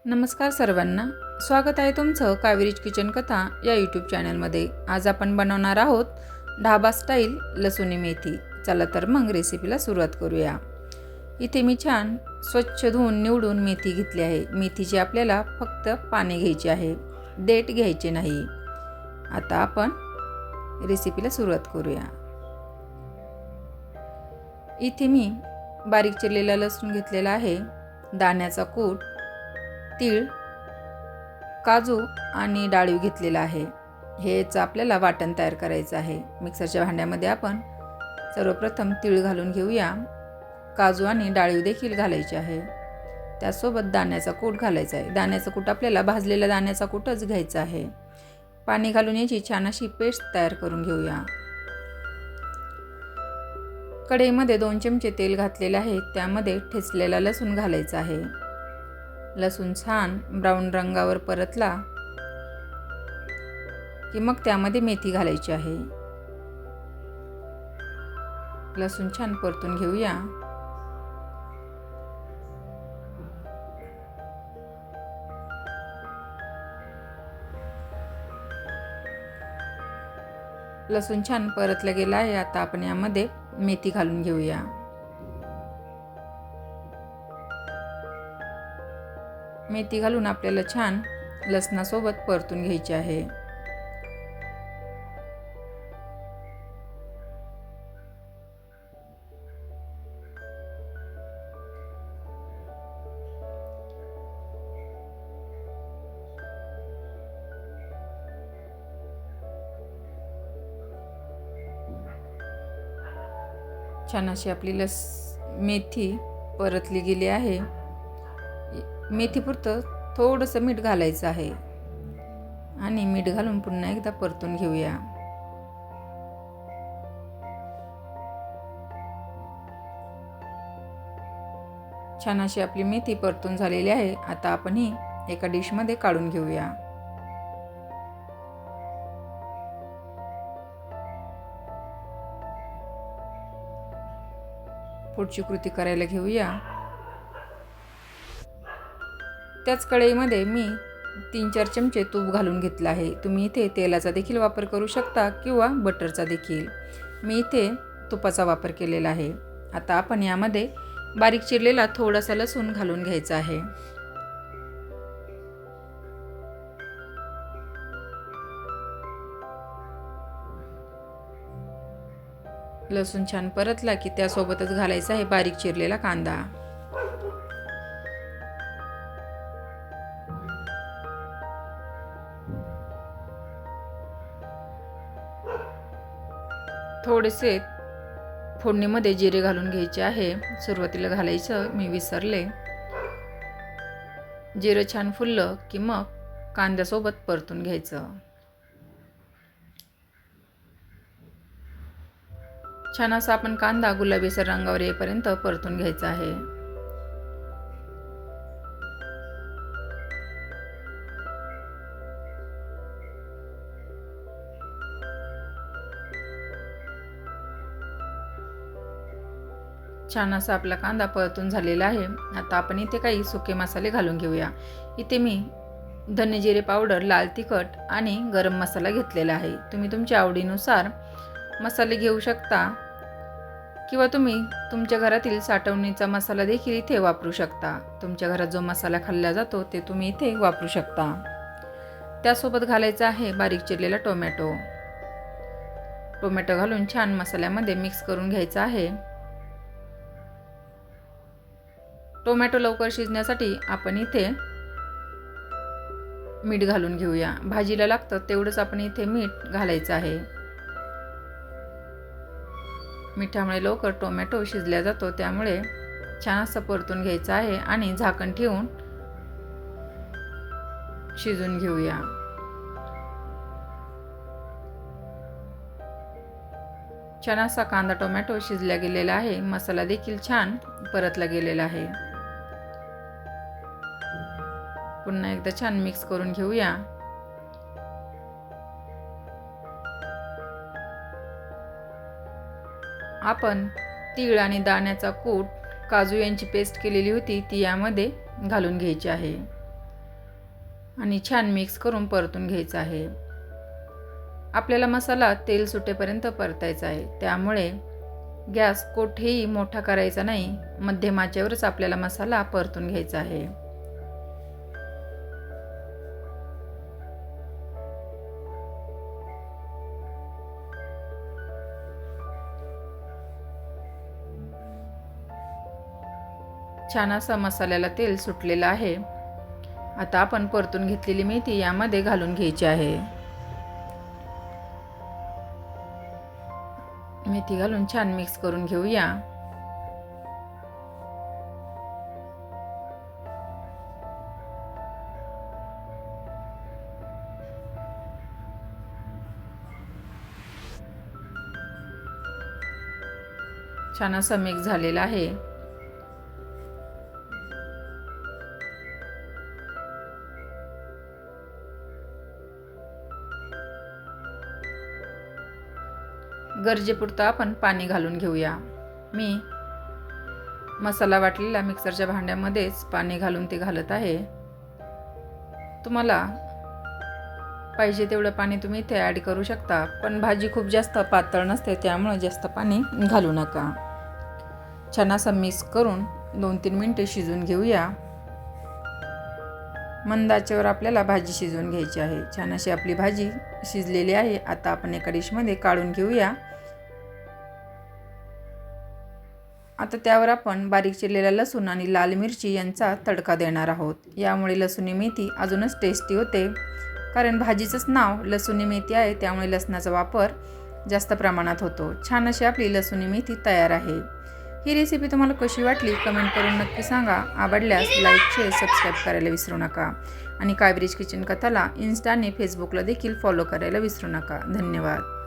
नमस्कार सर्वांना, स्वागत आहे तुमचं कावेरीज किचन कथा या यूट्यूब चॅनलमध्ये। आज आपण बनवणार आहोत ढाबा स्टाईल लसुणी मेथी। चला तर मग रेसिपीला सुरुवात करूया। इथे मी छान स्वच्छ धुवून निवडून मेथी घेतली आहे। मेथीची आपल्याला फक्त पाने घ्यायची आहे, देठ घ्यायचे नाही। आता आपण रेसिपीला सुरुवात करूया। इथे मी बारीक चिरलेला लसूण घेतलेला आहे, दाण्याचा कूट, तीळ, काजू आणि डाळिव घेतलेला आहे। हेच आपल्याला वाटण तयार करायचं आहे। मिक्सरच्या भांड्यामध्ये आपण सर्वप्रथम तीळ घालून घेऊया। काजू आणि डाळिव देखील घालायचे आहे। त्यासोबत दाण्याचा कूट घालायचा आहे। दाण्याचा कूट आपल्याला भाजलेला दाण्याचा कूटच घ्यायचा आहे। पाणी घालून याची छान अशी पेस्ट तयार करून घेऊया। कढईमध्ये 2 चमचे तेल घातलेले आहे। त्यामध्ये ठेचलेला लसूण घालायचा आहे। लसूण छान ब्राऊन रंगावर परतला की मग त्यामध्ये मेथी घालायची आहे। लसूण छान परतून घेऊया। लसूण छान परतला गेला आहे। आता आपण यामध्ये मेथी घालून घेऊया। मेथी घालून आपल्याला छान लसणासोबत परतून घ्यायची आहे। छान अशी आपली मेथी परतली गेली आहे। मेथीपुरतं थोडंसं मीठ घालायचं आहे आणि मीठ घालून पुन्हा एकदा परतून घेऊया। छान अशी आपली मेथी परतून झालेली आहे। आता आपण ही एका डिशमध्ये काढून घेऊया। पुढची कृती करायला घेऊया। त्याच कढईमध्ये मी 3-4 चमचे तूप घालून घेतलं आहे। तुम्ही इथे तेलाचा देखील वापर करू शकता किंवा बटरचा देखील। मी इथे तुपाचा वापर केलेला आहे। आता आपण यामध्ये बारीक चिरलेला थोडासा लसूण घालून घ्यायचा आहे। लसूण छान परतला की त्यासोबतच घालायचा आहे बारीक चिरलेला कांदा। थोडेसे फोडणीमध्ये जिरे घालून घ्यायचे आहे। सुरुवातीला घालायचं मी विसरले। जिरे छान फुललं की मग कांद्यासोबत परतून घ्यायचं। छान असा आपण कांदा गुलाबीसर रंगावर येईपर्यंत परतून घ्यायचा आहे। छान असा आपला कांदा परतून झालेला आहे। आता आपण इथे काही सुके मसाले घालून घेऊया। इथे मी धने जिरे पावडर, लाल तिखट आणि गरम मसाला घेतलेला आहे। तुम्ही तुमच्या आवडीनुसार मसाले घेऊ शकता किंवा तुम्ही तुमच्या घरातील साठवणीचा मसाला देखील इथे वापरू शकता। तुमच्या घरात जो मसाला खाल्ला जातो ते तुम्ही इथे वापरू शकता। त्यासोबत घालायचा आहे बारीक चिरलेला टोमॅटो। टोमॅटो घालून छान मसाल्यामध्ये मिक्स करून घ्यायचा आहे। टोमॅटो लवकर शिजण्यासाठी आपण इथे मीठ घालून घेऊया। भाजीला लागतं तेवढंच आपण इथे मीठ घालायचं आहे। मिठामुळे लवकर टोमॅटो शिजला जातो, त्यामुळे छान असं परतून घ्यायचं आहे आणि झाकण ठेवून शिजून घेऊया। छान असा कांदा टोमॅटो शिजला गेलेला आहे। मसाला देखील छान परतला गेलेला आहे। पुन्हा एकदा छान मिक्स करून घेऊया। आपण तीळ आणि दाण्याचा कूट, काजू यांची पेस्ट केलेली होती ती यामध्ये घालून घ्यायची आहे। आणि छान मिक्स करून परतून घ्यायचं आहे. आपल्याला मसाला तेल सुटेपर्यंत परतायचा आहे, त्यामुळे गॅस कुठेही मोठा करायचा नाही. मध्यम आचेवरच आपल्याला मसाला परतून घ्यायचा आहे. छान असा मसाल्याला तेल सुटलेलं आहे. आता आपण परतून घेतलेली मेथी यामध्ये घालून घ्यायची आहे. मेथी घालून छान मिक्स करून घेऊया. छान असं मिक्स झालेलं आहे. गरजेपुरतं आपण पाणी घालून घेऊया. मी मसाला वाटलेला मिक्सरच्या भांड्यामध्येच पाणी घालून ते घालत आहे. तुम्हाला पाहिजे तेवढं पाणी तुम्ही इथे ॲड करू शकता, पण भाजी खूप जास्त पातळ नसते, त्यामुळे जास्त पाणी घालू नका. छान असं मिक्स करून 2-3 मिनिटे शिजवून घेऊया. मंद आचेवर आपल्याला भाजी शिजवून घ्यायची आहे. छान अशी आपली भाजी शिजलेली आहे. आता आपण एका डिशमध्ये काढून घेऊया. आता त्यावर आपण बारीक चिरलेला लसूण आणि लाल मिरची यांचा तडका देणार आहोत. यामुळे लसूणी मेथी अजूनच टेस्टी होते. कारण भाजीचंच नाव लसूणी मेथी आहे, त्यामुळे लसणाचा वापर जास्त प्रमाणात होतो. छान अशी आपली लसूणी मेथी तयार आहे. ही रेसिपी तुम्हाला कशी वाटली कमेंट करून नक्की सांगा. आवडल्यास लाईक, शेअर, सबस्क्राईब करायला विसरू नका. आणि कावेरीज किचन कथाला इन्स्टा आणि फेसबुकला देखील फॉलो करायला विसरू नका. धन्यवाद.